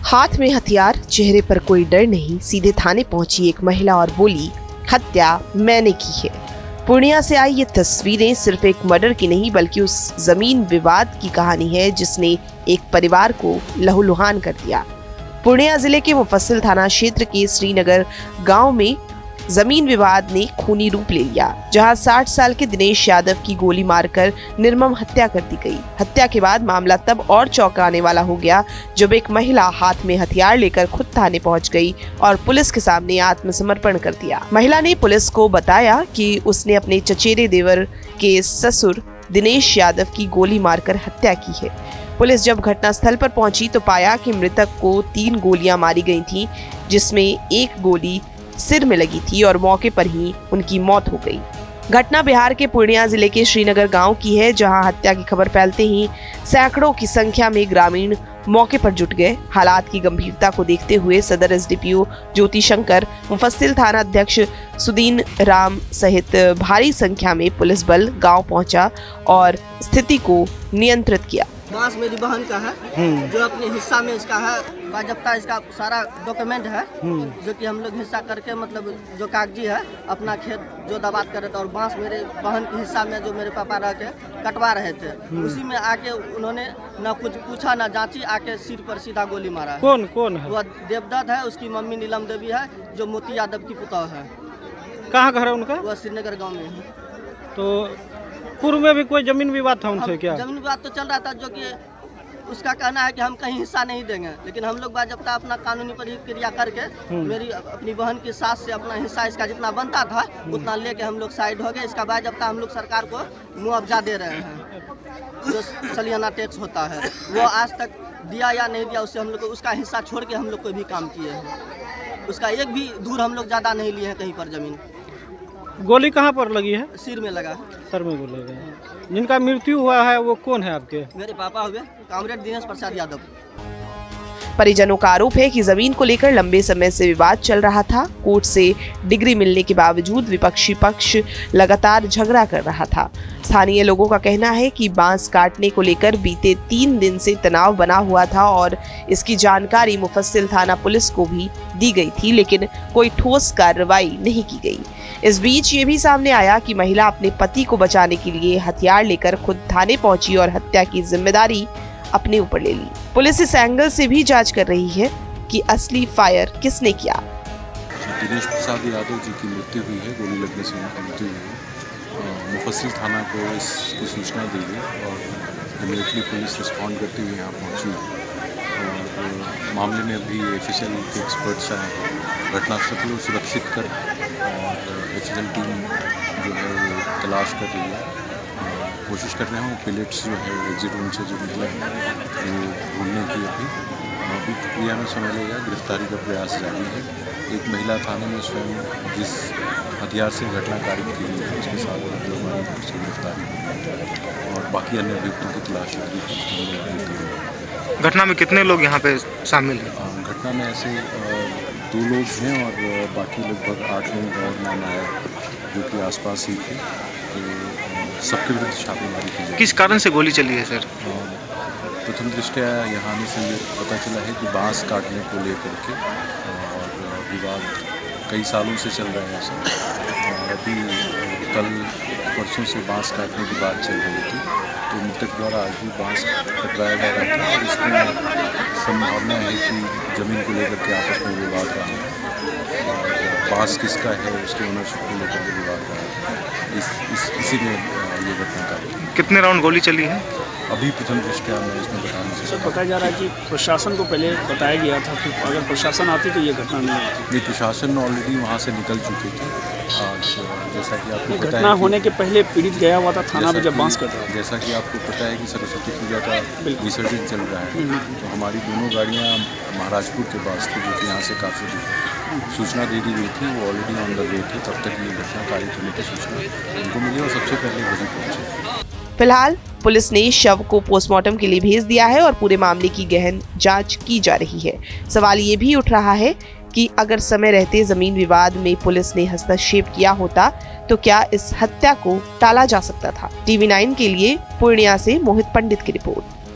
हाथ में हथियार, चेहरे पर कोई डर नहीं, सीधे थाने पहुंची एक महिला और बोली, हत्या मैंने की है। पूर्णिया से आई ये तस्वीरें सिर्फ एक मर्डर की नहीं बल्कि उस जमीन विवाद की कहानी है जिसने एक परिवार को लहूलुहान कर दिया। पूर्णिया जिले के मुफस्सिल थाना क्षेत्र के श्रीनगर गांव में जमीन विवाद ने खूनी रूप ले लिया, जहां 60 साल के दिनेश यादव की गोली मारकर निर्मम हत्या कर दी गई। हत्या के बाद मामला तब और चौंकाने वाला हो गया जब एक महिला हाथ में हथियार लेकर खुद थाने पहुंच गई और पुलिस के सामने आत्मसमर्पण कर दिया। महिला ने पुलिस को बताया कि उसने अपने चचेरे देवर के ससुर दिनेश यादव की गोली मारकर हत्या की है। पुलिस जब घटनास्थल पर पहुंची तो पाया कि मृतक को 3 गोलियां मारी गई थीं, जिसमें एक गोली सिर में लगी थी और मौके पर ही उनकी मौत हो गई। घटना बिहार के पूर्णिया जिले के श्रीनगर गांव की है, जहां हत्या की खबर फैलते ही सैकड़ों की संख्या में ग्रामीण मौके पर जुट गए। हालात की गंभीरता को देखते हुए सदर एसडीपीओ ज्योति शंकर, मुफस्सिल थाना अध्यक्ष सुदीन राम सहित भारी संख्या में पुलिस बल गांव पहुंचा और स्थिति को नियंत्रित किया। बांस मेरी बहन का है जो अपने हिस्सा में इसका है, बाजप्ता इसका सारा डॉक्यूमेंट है जो कि हम लोग हिस्सा करके मतलब जो कागजी है अपना खेत जो दबात कर रहे थे और बांस मेरे बहन के हिस्सा में जो मेरे पापा रह के कटवा रहे थे उसी में आके उन्होंने ना कुछ पूछा ना जांची, आके सिर पर सीधा गोली मारा। कौन है? वह देवदत्त है, उसकी मम्मी नीलम देवी है जो मोती यादव की पुतौह है। कहाँ घर है उनका? वह श्रीनगर गाँव में है। तो पूर्व में भी कोई जमीन विवाद था उनसे क्या? जमीन विवाद तो चल रहा था, जो कि उसका कहना है कि हम कहीं हिस्सा नहीं देंगे, लेकिन हम लोग बाजप्ता अपना कानूनी प्रक्रिया करके मेरी अपनी बहन की सास से अपना हिस्सा इसका जितना बनता था उतना लेके हम लोग साइड हो गए। इसका बाजप्ता हम लोग सरकार को मुआवजा दे रहे हैं, जो सलियाना टैक्स होता है वो आज तक दिया या नहीं दिया, उससे हम लोग को उसका हिस्सा छोड़ के हम लोग कोई भी काम किए हैं। उसका एक भी दूर हम लोग ज़्यादा नहीं लिए हैं कहीं पर जमीन। गोली कहाँ पर लगी है? सिर में लगा। सर में गोली लगा है। जिनका मृत्यु हुआ है वो कौन है आपके? मेरे पापा हुए कामरेड दिनेश प्रसाद यादव। परिजनों का आरोप है कि जमीन को लेकर लंबे समय से विवाद चल रहा था। कोर्ट से डिग्री मिलने के बावजूद विपक्षी पक्ष लगातार झगड़ा कर रहा था। स्थानीय लोगों का कहना है कि बांस काटने को लेकर बीते 3 दिन से तनाव बना हुआ था और इसकी जानकारी मुफस्सिल थाना पुलिस को भी दी गई थी, लेकिन कोई ठोस कार्रवाई नहीं की गई। इस बीच ये भी सामने आया कि महिला अपने पति को बचाने के लिए हथियार लेकर खुद थाने पहुंची और हत्या की जिम्मेदारी अपने ऊपर ले ली। पुलिस इस एंगल से भी जांच कर रही है कि असली फायर किसने किया। दिनेश प्रसाद यादव जी की मृत्यु हुई है, गोली लगने से उनकी मृत्यु हुई है। मुफस्सिल थाना को इसकी सूचना दी गई और इमीडिएटली पुलिस रिस्पॉन्ड करते हुए यहाँ पहुँची और मामले में अभी एफएसएल के एक्सपर्ट्स आए हैं। घटनास्थल को सुरक्षित कर और एफएसएल टीम जो है वो तलाश कर रही है, कोशिश कर रहे हैं। वो पिलेट्स जो है एग्जिट रूम से जो निकले हैं वो ढूंढने की अभी प्रक्रिया में समय लगेगा। गिरफ्तारी का प्रयास जारी है। एक महिला थाने में स्वयं जिस हथियार से घटना कारित की गई है उसके साथ लोग उसकी गिरफ्तारी हुई और बाकी अन्य अभियुक्तों की तलाश जारी है। घटना में कितने लोग यहाँ पे शामिल हैं? घटना में ऐसे 2 लोग हैं और बाकी लगभग 8 लोगों का और नाम आया जो कि आसपास ही थे। तो सबके विरुद्ध छापेमारी की जाए। किस कारण से गोली चली है सर? प्रथम दृष्टया यहाँ से ये पता चला है कि बांस काटने को लेकर के और विवाद कई सालों से चल रहा है ऐसा। और अभी कल परसों से बांस काटने की बात चल रही थी, तो मृतक द्वारा आज भी बांस कटवाया जा रहा था और इसमें संभावना है कि ज़मीन को लेकर के आपस में विवाद रहा है और बांस किसका है उसके ओनरशिप को लेकर के विवाद रहा है। इसी में ये घटना का। कितने राउंड गोली चली है? अभी प्रथम दृष्टया मैं इसमें बताना नहीं सकता। बताया जा रहा है कि प्रशासन को पहले बताया गया था कि अगर प्रशासन आती तो ये घटना नहीं होती। ये प्रशासन ऑलरेडी वहाँ से निकल चुके थे। आज जैसा कि आपको पता है घटना होने के पहले पीड़ित गया हुआ था थाना में जब बांस कटा। जैसा कि आपको पता है कि सरस्वती पूजा का विसर्जन चल रहा है, तो हमारी दोनों गाड़ियाँ महाराजपुर के पास थी जो कि यहाँ से काफ़ी दूर। सूचना दे दी गई थी, वो ऑलरेडी ऑन द वे थे, तब तक ये घटना कारित होने की सूचना उनको मिली और सबसे पहले वही पहुँचे। फिलहाल पुलिस ने शव को पोस्टमार्टम के लिए भेज दिया है और पूरे मामले की गहन जांच की जा रही है। सवाल ये भी उठ रहा है कि अगर समय रहते जमीन विवाद में पुलिस ने हस्तक्षेप किया होता तो क्या इस हत्या को टाला जा सकता था। TV9 के लिए पूर्णिया से मोहित पंडित की रिपोर्ट।